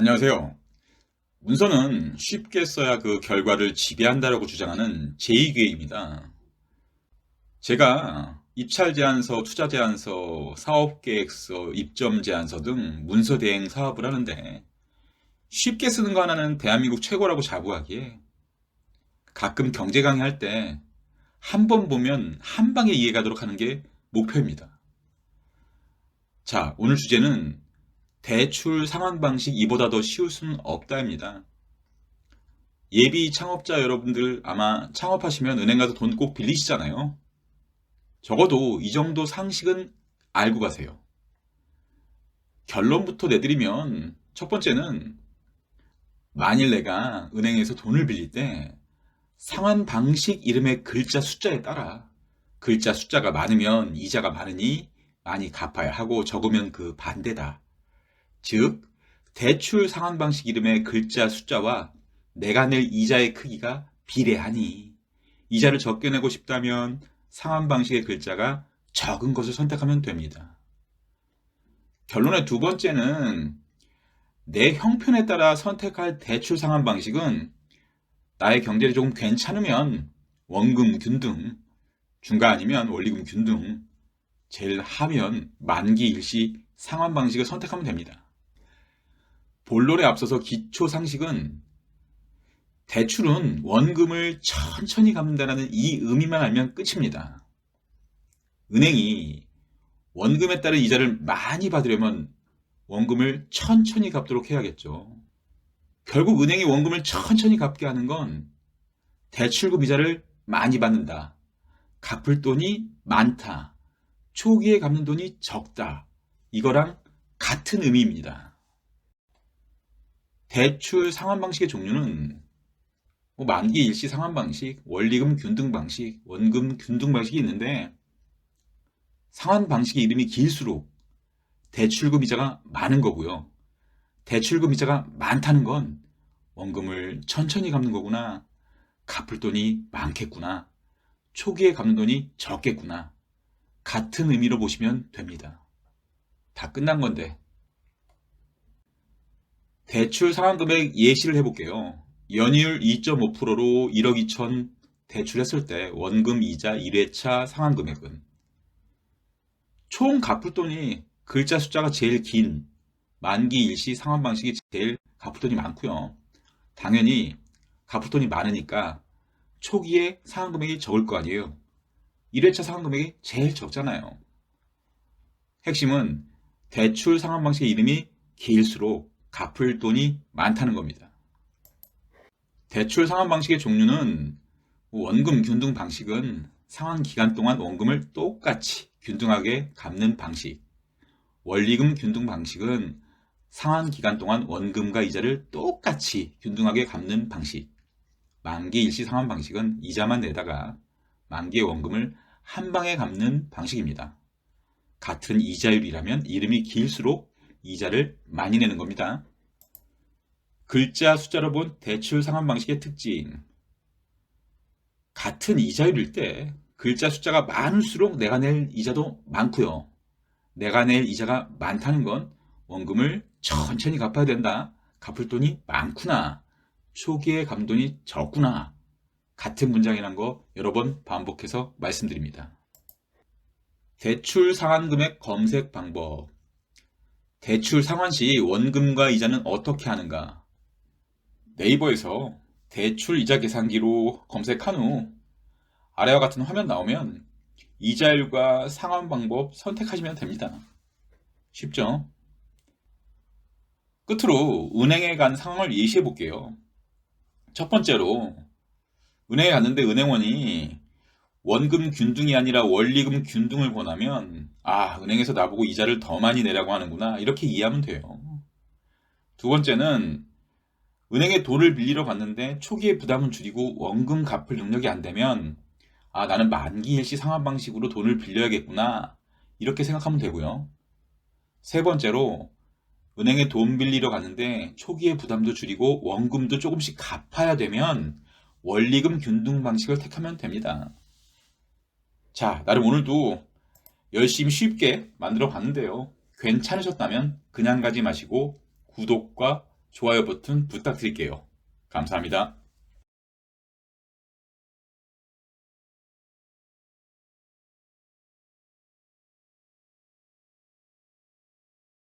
안녕하세요. 문서는 쉽게 써야 그 결과를 지배한다라고 주장하는 제2계획입니다. 제가 입찰 제안서, 투자 제안서, 사업 계획서, 입점 제안서 등 문서 대행 사업을 하는데 쉽게 쓰는 거 하나는 대한민국 최고라고 자부하기에 가끔 경제 강의할 때 한 번 보면 한 방에 이해가도록 하는 게 목표입니다. 자, 오늘 주제는 대출 상환 방식 이보다 더 쉬울 수는 없다입니다. 예비 창업자 여러분들 아마 창업하시면 은행 가서 돈 꼭 빌리시잖아요. 적어도 이 정도 상식은 알고 가세요. 결론부터 내드리면 첫 번째는 만일 내가 은행에서 돈을 빌릴 때 상환 방식 이름의 글자 숫자에 따라 글자 숫자가 많으면 이자가 많으니 많이 갚아야 하고 적으면 그 반대다. 즉, 대출 상환 방식 이름의 글자 숫자와 내가 낼 이자의 크기가 비례하니 이자를 적게 내고 싶다면 상환 방식의 글자가 적은 것을 선택하면 됩니다. 결론의 두 번째는 내 형편에 따라 선택할 대출 상환 방식은 나의 경제를 조금 괜찮으면 원금 균등, 중가 아니면 원리금 균등, 제일 하면 만기 일시 상환 방식을 선택하면 됩니다. 본론에 앞서서 기초 상식은 대출은 원금을 천천히 갚는다는 이 의미만 알면 끝입니다. 은행이 원금에 따른 이자를 많이 받으려면 원금을 천천히 갚도록 해야겠죠. 결국 은행이 원금을 천천히 갚게 하는 건 대출금 이자를 많이 받는다, 갚을 돈이 많다, 초기에 갚는 돈이 적다, 이거랑 같은 의미입니다. 대출 상환 방식의 종류는 만기 일시 상환 방식, 원리금 균등 방식, 원금 균등 방식이 있는데 상환 방식의 이름이 길수록 대출금 이자가 많은 거고요. 대출금 이자가 많다는 건 원금을 천천히 갚는 거구나, 갚을 돈이 많겠구나, 초기에 갚는 돈이 적겠구나, 같은 의미로 보시면 됩니다. 다 끝난 건데 대출 상환금액 예시를 해볼게요. 연이율 2.5%로 1억 2천 대출했을 때 원금 이자 1회차 상환금액은 총 갚을 돈이 글자 숫자가 제일 긴 만기 일시 상환 방식이 제일 갚을 돈이 많고요. 당연히 갚을 돈이 많으니까 초기에 상환금액이 적을 거 아니에요. 1회차 상환금액이 제일 적잖아요. 핵심은 대출 상환 방식의 이름이 길수록 갚을 돈이 많다는 겁니다. 대출 상환 방식의 종류는 원금 균등 방식은 상환 기간 동안 원금을 똑같이 균등하게 갚는 방식. 원리금 균등 방식은 상환 기간 동안 원금과 이자를 똑같이 균등하게 갚는 방식. 만기 일시 상환 방식은 이자만 내다가 만기의 원금을 한 방에 갚는 방식입니다. 같은 이자율이라면 이름이 길수록 이자를 많이 내는 겁니다. 글자 숫자로 본 대출 상환 방식의 특징. 같은 이자율일 때 글자 숫자가 많을수록 내가 낼 이자도 많고요. 내가 낼 이자가 많다는 건 원금을 천천히 갚아야 된다, 갚을 돈이 많구나, 초기에 갚는 돈이 적구나, 같은 문장이란 거 여러 번 반복해서 말씀드립니다. 대출 상환금액 검색 방법. 대출 상환 시 원금과 이자는 어떻게 하는가? 네이버에서 대출 이자 계산기로 검색한 후 아래와 같은 화면 나오면 이자율과 상환 방법 선택하시면 됩니다. 쉽죠? 끝으로 은행에 간 상황을 예시해 볼게요. 첫 번째로 은행에 갔는데 은행원이 원금 균등이 아니라 원리금 균등을 권하면 은행에서 나보고 이자를 더 많이 내라고 하는구나, 이렇게 이해하면 돼요. 두 번째는 은행에 돈을 빌리러 갔는데 초기에 부담은 줄이고 원금 갚을 능력이 안 되면 나는 만기 일시 상환 방식으로 돈을 빌려야겠구나, 이렇게 생각하면 되고요. 세 번째로 은행에 돈 빌리러 갔는데 초기에 부담도 줄이고 원금도 조금씩 갚아야 되면 원리금 균등 방식을 택하면 됩니다. 자, 나름 오늘도 열심히 쉽게 만들어 봤는데요. 괜찮으셨다면 그냥 가지 마시고 구독과 좋아요 버튼 부탁드릴게요. 감사합니다.